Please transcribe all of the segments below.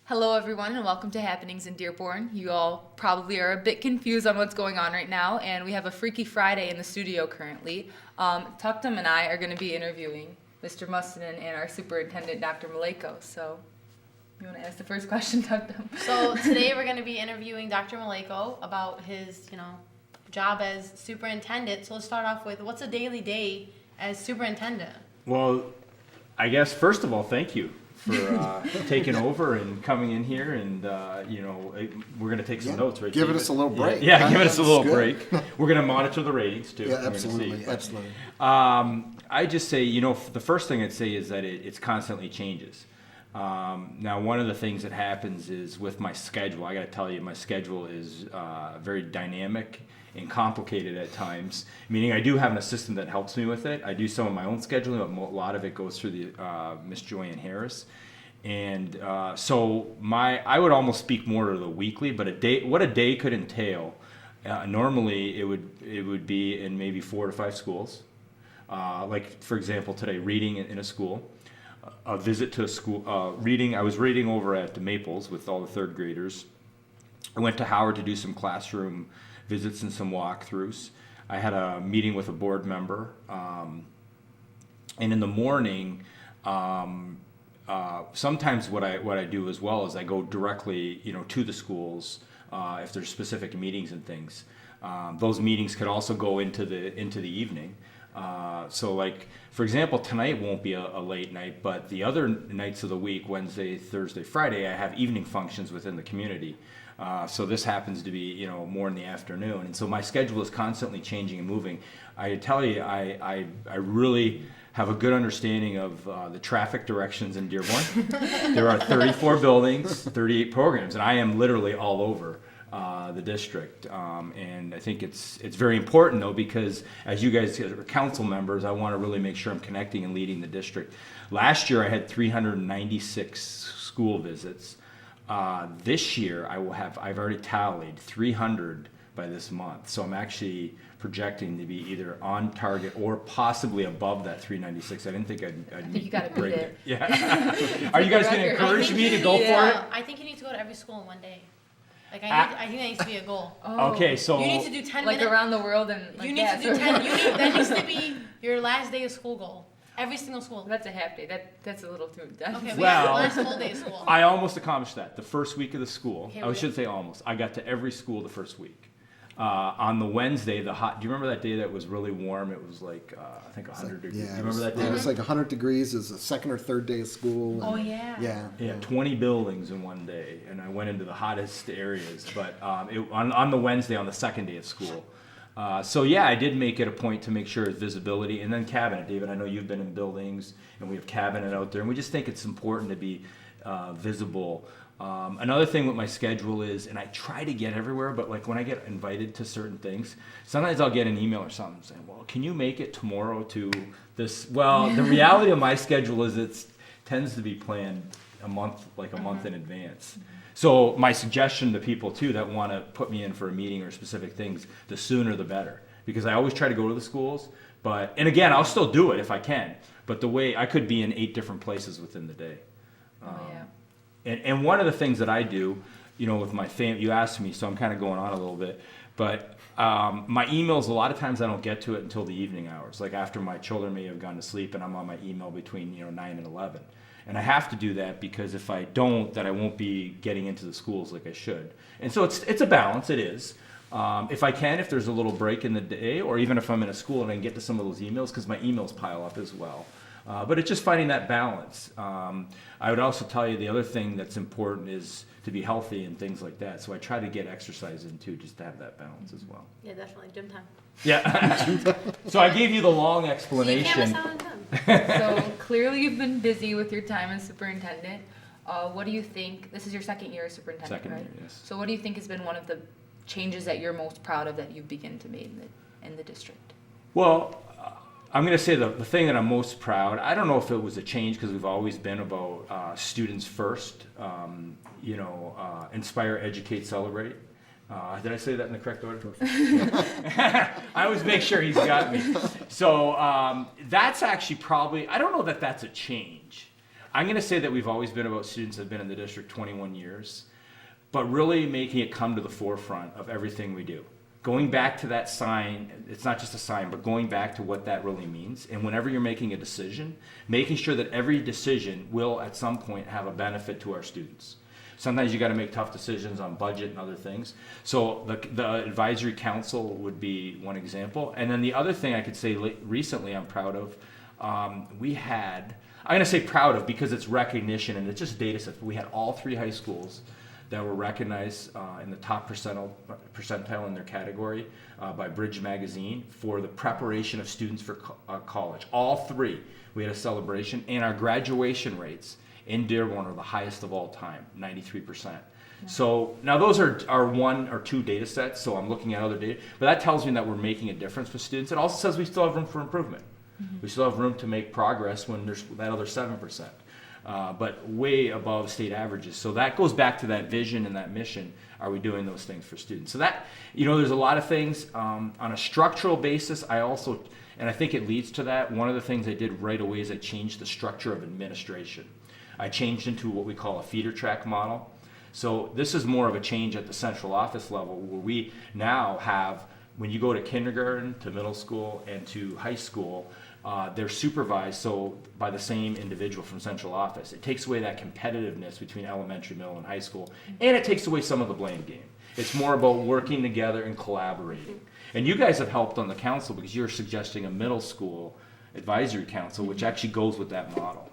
Hello, everyone, and welcome to Happenings in Dearborn. You all probably are a bit confused on what's going on right now, and we have a Freaky Friday in the studio currently. Tuktom and I are going to be interviewing Mr. Mustonen and our Superintendent, Dr. Maleyko. So, you want to ask the first question, Tuktom? So today we're going to be interviewing Dr. Maleyko about his, job as superintendent. So let's start off with, what's a daily day as superintendent? Well, I guess first of all, thank you for taking over and coming in here, and we're going to take some notes, right? Giving us a little break. Yeah, giving us a little break. We're going to monitor the ratings too. Yeah, absolutely, absolutely. I just say, the first thing I'd say is that it's constantly changes. Now, one of the things that happens is with my schedule. I got to tell you, my schedule is very dynamic and complicated at times, meaning I do have an assistant that helps me with it. I do some of my own scheduling, but a lot of it goes through the Miss Joanne Harris. And I would almost speak more to the weekly, but what a day could entail. Normally it would be in maybe 4 to 5 schools. Like for example, today, reading in a school, a visit to a school, I was reading over at the Maples with all the third graders. I went to Howard to do some classroom visits and some walkthroughs. I had a meeting with a board member, and in the morning, sometimes what I do as well is I go directly, to the schools if there's specific meetings and things. Those meetings could also go into the evening. So, like for example, tonight won't be a late night, but the other nights of the week, Wednesday, Thursday, Friday, I have evening functions within the community. So this happens to be, more in the afternoon, and so my schedule is constantly changing and moving. I tell you, I really have a good understanding of the traffic directions in Dearborn. There are 34 buildings, 38 programs, and I am literally all over the district. And I think it's very important though, because as you guys are council members, I want to really make sure I'm connecting and leading the district. Last year I had 396 school visits. This year I've already tallied 300 by this month. So I'm actually projecting to be either on target or possibly above that 396. I didn't think I'd think you gotta beat break it. Yeah. Are you guys going to encourage me to go for it? I think you need to go to every school in one day. I think that needs to be a goal. Okay, so You need to do 10 Like minutes. around the world and like You need to do 10. That needs to be your last day of school goal. Every single school. That's a half day. That's a little too intense. Okay, Well, last full day of school. I almost accomplished that the first week of the school. Okay, I should say almost. I got to every school the first week. On the Wednesday, do you remember that day that was really warm? It was like, I think 100 degrees. Yeah, Do you remember that day? It was like 100 degrees. It was the second or third day of school. Oh, yeah. Yeah. 20 buildings in one day, and I went into the hottest areas. But on the Wednesday, on the second day of school. I did make it a point to make sure it's visibility. And then cabinet, David, I know you've been in buildings, and we have cabinet out there, and we just think it's important to be visible. Another thing with my schedule is, and I try to get everywhere, but like when I get invited to certain things, sometimes I'll get an email or something saying, well, can you make it tomorrow to this? Well, the reality of my schedule is it tends to be planned a month in advance. So my suggestion to people too that want to put me in for a meeting or specific things, the sooner the better, because I always try to go to the schools, and again, I'll still do it if I can, but the way I could be in 8 different places within the day. And one of the things that I do, with my family, you asked me, so I'm kind of going on a little bit, but my emails, a lot of times I don't get to it until the evening hours, like after my children may have gone to sleep and I'm on my email between 9 and 11. And I have to do that because if I don't, then I won't be getting into the schools like I should. And so it's a balance, it is. If there's a little break in the day, or even if I'm in a school and I can get to some of those emails, because my emails pile up as well. But it's just finding that balance. I would also tell you the other thing that's important is to be healthy and things like that. So I try to get exercise in too, just to have that balance as well. Yeah, definitely. Gym time. Yeah. So I gave you the long explanation. So you can't miss out on gym. So clearly you've been busy with your time as superintendent. What do you think? This is your second year as superintendent, Second right? year, yes. So what do you think has been one of the changes that you're most proud of that you've begun to make in the district? Well, I'm going to say the thing that I'm most proud, I don't know if it was a change because we've always been about students first, inspire, educate, celebrate. Did I say that in the correct order? I always make sure he's got me. So that's actually probably, I don't know that that's a change. I'm going to say that we've always been about students that have been in the district 21 years, but really making it come to the forefront of everything we do. Going back to that sign, it's not just a sign, but going back to what that really means. And whenever you're making a decision, making sure that every decision will at some point have a benefit to our students. Sometimes you got to make tough decisions on budget and other things. So the advisory council would be one example. And then the other thing I could say recently I'm proud of, I'm going to say proud of because it's recognition and it's just data sets. We had all 3 high schools that were recognized in the top percentile in their category by Bridge Magazine for the preparation of students for college. All 3, we had a celebration, and our graduation rates in Dearborn are the highest of all time, 93%. Yeah. So now those are 1 or 2 data sets, so I'm looking at other data, but that tells me that we're making a difference for students. It also says we still have room for improvement. Mm-hmm. We still have room to make progress when there's that other 7%. But way above state averages. So that goes back to that vision and that mission. Are we doing those things for students? So that, there's a lot of things on a structural basis. And I think it leads to that. One of the things I did right away is I changed the structure of administration. I changed into what we call a feeder track model. So this is more of a change at the central office level where we now have, when you go to kindergarten, to middle school, and to high school, they're supervised by the same individual from central office. It takes away that competitiveness between elementary, middle, and high school, and it takes away some of the blame game. It's more about working together and collaborating. And you guys have helped on the council because you're suggesting a middle school advisory council, which actually goes with that model.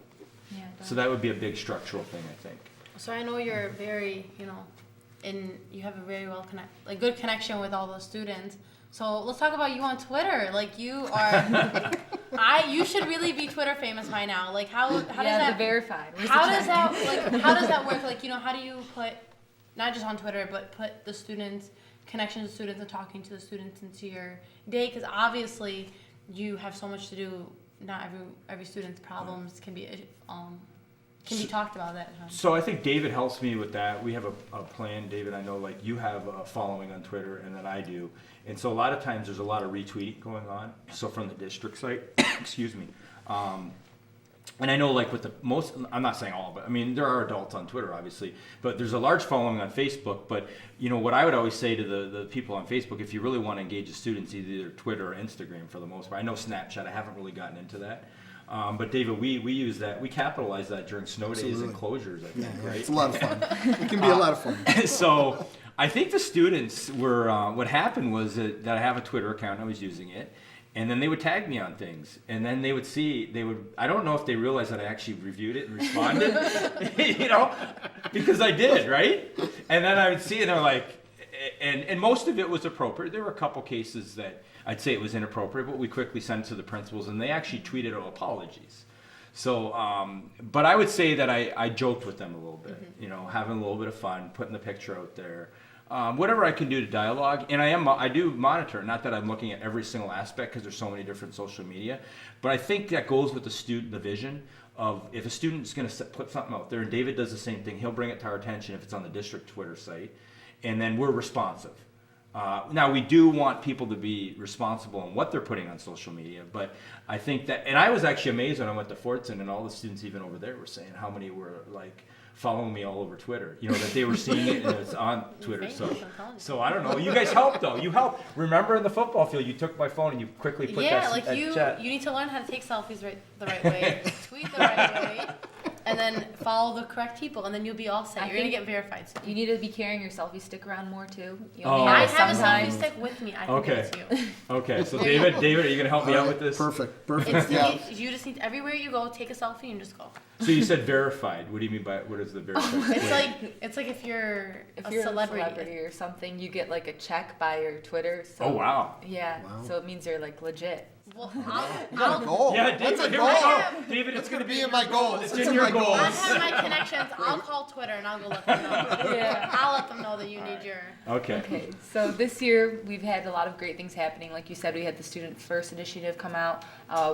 Yeah, so that would be a big structural thing, I think. So I know you're very, you have a very good connection with all those students. So let's talk about you on Twitter. Like you are, you should really be Twitter famous by now. Like how does that verified? How does that work? Like how do you put, not just on Twitter, but put the students, connection to students and talking to the students into your day? Because obviously you have so much to do. Not every student's problems can be talked about that time. So I think David helps me with that. We have a plan, David. I know like you have a following on Twitter and then I do. And so a lot of times there's a lot of retweeting going on. So from the district site, excuse me. And I know like with I'm not saying all, but I mean, there are adults on Twitter, obviously, but there's a large following on Facebook. But what I would always say to the people on Facebook, if you really want to engage the students, either Twitter or Instagram for the most part. I know Snapchat, I haven't really gotten into that. But David, we use that, we capitalize that during snow days and closures, I think, right? It's a lot of fun. It can be a lot of fun. So I think the students were, what happened was that I have a Twitter account, I was using it, and then they would tag me on things, and then they would I don't know if they realized that I actually reviewed it and responded, because I did, right? And then I would see it, and they're like, and most of it was appropriate. There were a couple cases that I'd say it was inappropriate, but we quickly sent it to the principals, and they actually tweeted apologies. So, but I would say that I joked with them a little bit, having a little bit of fun, putting the picture out there. Whatever I can do to dialogue, and I do monitor. Not that I'm looking at every single aspect because there's so many different social media, but I think that goes with the vision of if a student's going to put something out there, and David does the same thing, he'll bring it to our attention if it's on the district Twitter site, and then we're responsive. Now we do want people to be responsible in what they're putting on social media, but I think that, and I was actually amazed when I went to Fortson, and all the students even over there were saying how many were like following me all over Twitter, that they were seeing it and it's on Twitter. So I don't know. You guys helped though. You helped. Remember in the football field, you took my phone and you quickly put that chat. You need to learn how to take selfies the right way, tweet the right way, and then follow the correct people, and then you'll be all set. You're gonna get verified soon. You need to be carrying your selfie stick around more too. I have a selfie stick with me. I can give it to you. Okay. So David, are you gonna help me out with this? Perfect. You just need everywhere you go, take a selfie and just go. So you said verified. What do you mean by what is the verified? It's like if you're a celebrity or something, you get like a check by your Twitter. So, oh wow. Yeah. Wow. So it means you're like legit. Well, I'll goal. Yeah, David, here we go. David, it's going to be in my goals. It's in your goals. I have my connections. I'll call Twitter and I'll go let them know. Yeah. I'll let them know that you need your. Okay. So this year we've had a lot of great things happening. Like you said, we had the Student First initiative come out.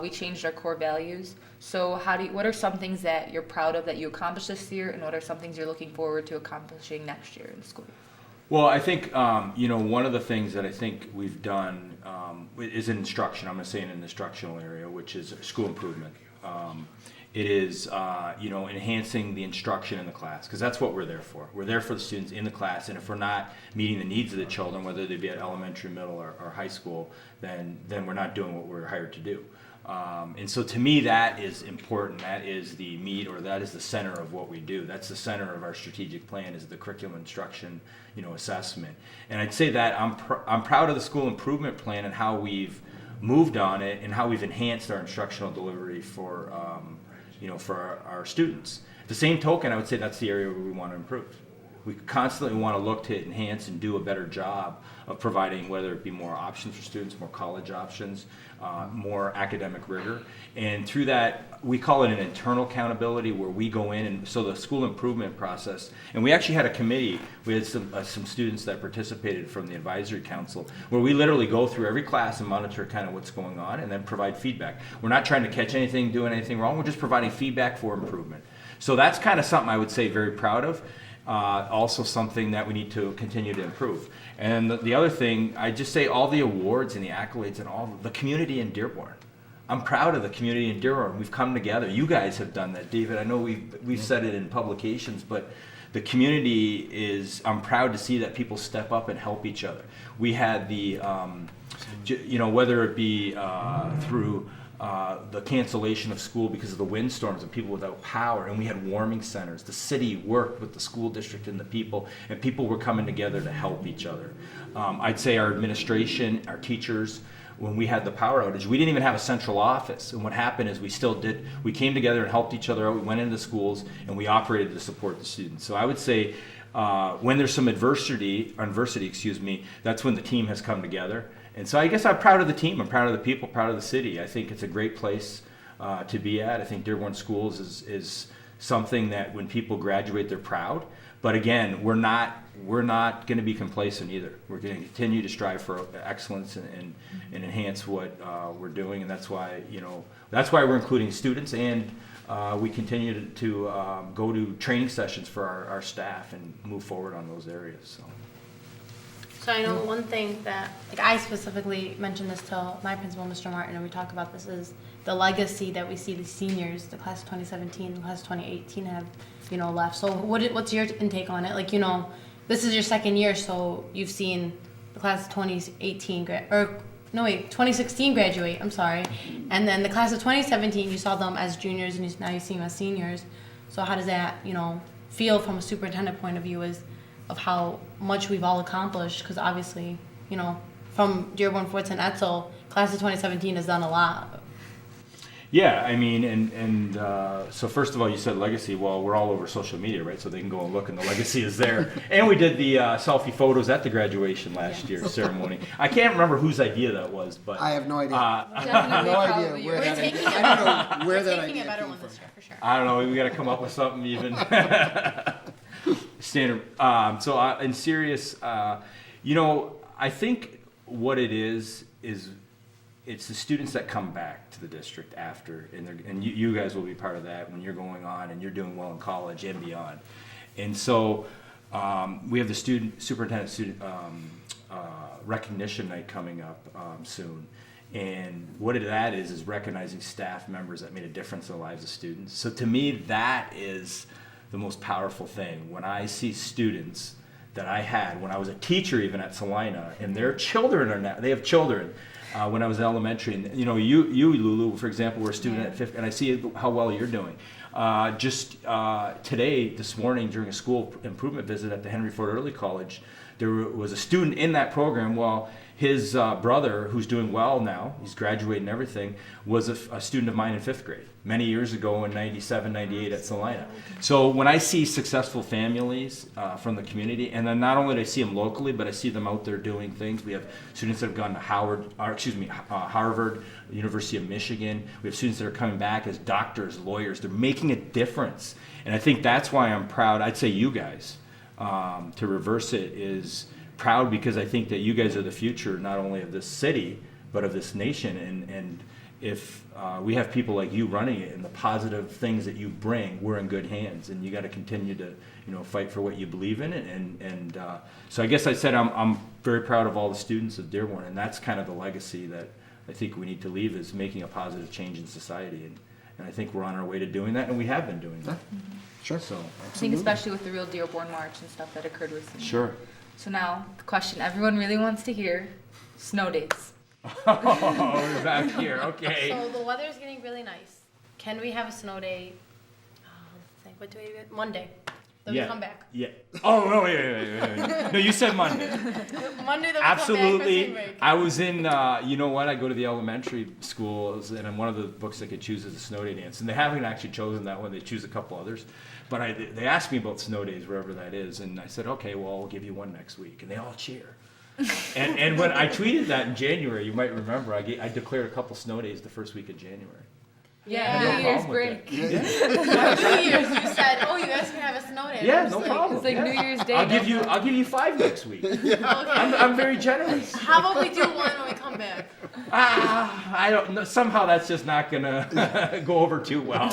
We changed our core values. So what are some things that you're proud of that you accomplished this year, and what are some things you're looking forward to accomplishing next year in the school? Well, I think, one of the things that I think we've done is in instruction. I'm going to say in an instructional area, which is school improvement. It is, enhancing the instruction in the class, because that's what we're there for. We're there for the students in the class, and if we're not meeting the needs of the children, whether they be at elementary, middle, or high school, then we're not doing what we're hired to do. And so to me, that is important. That is the meat, or that is the center of what we do. That's the center of our strategic plan, is the curriculum instruction, assessment. And I'd say that I'm proud of the school improvement plan and how we've moved on it and how we've enhanced our instructional delivery for our students. At the same token, I would say that's the area where we want to improve. We constantly want to look to enhance and do a better job of providing, whether it be more options for students, more college options, more academic rigor. And through that, we call it an internal accountability, where we go in, and so the school improvement process, and we actually had a committee, we had some students that participated from the advisory council, where we literally go through every class and monitor kind of what's going on and then provide feedback. We're not trying to catch anything, doing anything wrong, we're just providing feedback for improvement. So that's kind of something I would say very proud of. Also something that we need to continue to improve. And the other thing, I just say all the awards and the accolades and all the community in Dearborn. I'm proud of the community in Dearborn. We've come together. You guys have done that, David. I know we've said it in publications, but the community is, I'm proud to see that people step up and help each other. We had the, whether it be through the cancellation of school because of the windstorms and people without power, and we had warming centers. The city worked with the school district and people were coming together to help each other. I'd say our administration, our teachers, when we had the power outage, we didn't even have a central office, and what happened is we came together and helped each other out. We went into schools and we operated to support the students. So I would say when there's some adversity, that's when the team has come together. And so I guess I'm proud of the team. I'm proud of the people, proud of the city. I think it's a great place to be at. I think Dearborn Schools is something that when people graduate, they're proud. But again, we're not going to be complacent either. We're going to continue to strive for excellence and enhance what we're doing. And that's why we're including students, and we continue to go to training sessions for our staff and move forward on those areas. So I know one thing that, I specifically mentioned this to my principal, Mr. Martin, and we talk about this, is the legacy that we see the seniors, the class of 2017, the class of 2018 have, left. So what's your intake on it? This is your second year, so you've seen the class of 2016 graduate, I'm sorry. And then the class of 2017, you saw them as juniors, and now you see them as seniors. So how does that, feel from a superintendent point of view of how much we've all accomplished? Because obviously, from Dearborn, Fort St. Etzel, class of 2017 has done a lot. Yeah, I mean, so first of all, you said legacy. Well, we're all over social media, right? So they can go and look, and the legacy is there. And we did the selfie photos at the graduation last year's ceremony. I can't remember whose idea that was, but I have no idea. Definitely, No idea probably where yours. that idea. I don't know where that Taking idea a better came one from. this year, for sure. I don't know. We got to come up with something even standard. In serious, I think what it is it's the students that come back to the district after, and you guys will be part of that when you're going on and you're doing well in college and beyond. And so we have the superintendent student recognition night coming up soon. And what that is recognizing staff members that made a difference in the lives of students. So to me, that is the most powerful thing. When I see students that I had when I was a teacher, even at Salina, and their children are now, they have children. When I was in elementary, and you, Lulu, for example, were a student at fifth, and I see how well you're doing. This morning, during a school improvement visit at the Henry Ford Early College, there was a student in that program. Well, his brother, who's doing well now, he's graduated and everything, was a student of mine in fifth grade many years ago in 97, 98 at Salina. So when I see successful families from the community, and then not only do I see them locally, but I see them out there doing things. We have students that have gone to Harvard, University of Michigan. We have students that are coming back as doctors, lawyers. They're making a difference. And I think that's why I'm proud. I'd say you guys, to reverse it, is proud because I think that you guys are the future, not only of this city, but of this nation. And if we have people like you running it and the positive things that you bring, we're in good hands. And you got to continue to, fight for what you believe in. And so I guess I said I'm very proud of all the students of Dearborn, and that's kind of the legacy that I think we need to leave, is making a positive change in society And I think we're on our way to doing that, and we have been doing that. Sure. So, I think especially with the real Dearborn March and stuff that occurred recently. sure. So now, the question everyone really wants to hear, snow days. Oh, we're back here. Okay. So the weather is getting really nice. Can we have a snow day? Let's think. What do we do? Monday. Then we come back. Yeah. Oh no! Wait. No, you said Monday. Monday. Then we Absolutely. come back for spring break. I was in. You know what? I go to the elementary schools, and one of the books I could choose is a snow day dance, and they haven't actually chosen that one. They choose a couple others, but they asked me about snow days wherever that is, and I said, okay, well, I'll give you one next week, and they all cheer. and when I tweeted that in January, you might remember, I declared a couple snow days the first week of January. Yeah, No New Year's problem with break. New Year's, you said, oh, you guys can have a snow day. Yeah, I'm no just problem. It's like Yeah. New Year's Day. I'll give you 5 next week. Okay. I'm very generous. How about we do one when we come back? I don't know. Somehow that's just not gonna go over too well.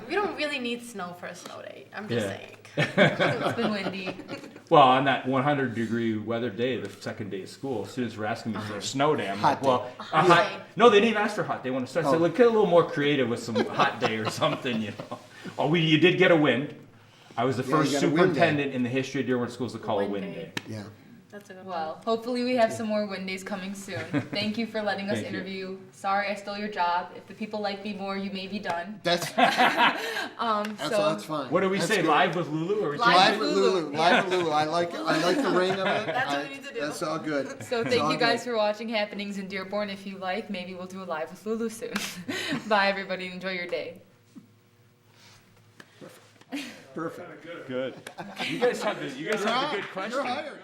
We don't really need snow for a snow day. I'm just Yeah. saying. It's been windy. Well, on that 100-degree weather day, the second day of school, students were asking me for a snow day. I'm Hot like, well, day. A hot day. no, they didn't even ask for hot. They want to start. Oh. So get a little more creative with some hot day or something, you know. Oh, you did get a wind. I was the Yeah, you first got a wind day. superintendent in the history of Dearborn schools to call a Wind wind day. day. Yeah. That's a good Well, hopefully we have some more wind days coming soon. Thank you for letting us Thank you. interview. Sorry I stole your job. If the people like me more, you may be done. That's So fine. What do we That's say? good. Live with Lulu, or we Live change Live it? with Lulu. Live with Lulu. I like the ring of it. That's what we need to do. That's all good. So It's thank all you guys good. for watching Happenings in Dearborn. If you like, maybe we'll do a live with Lulu soon. Bye everybody. Enjoy your day. Perfect. Good. You guys have the good You're question. hired.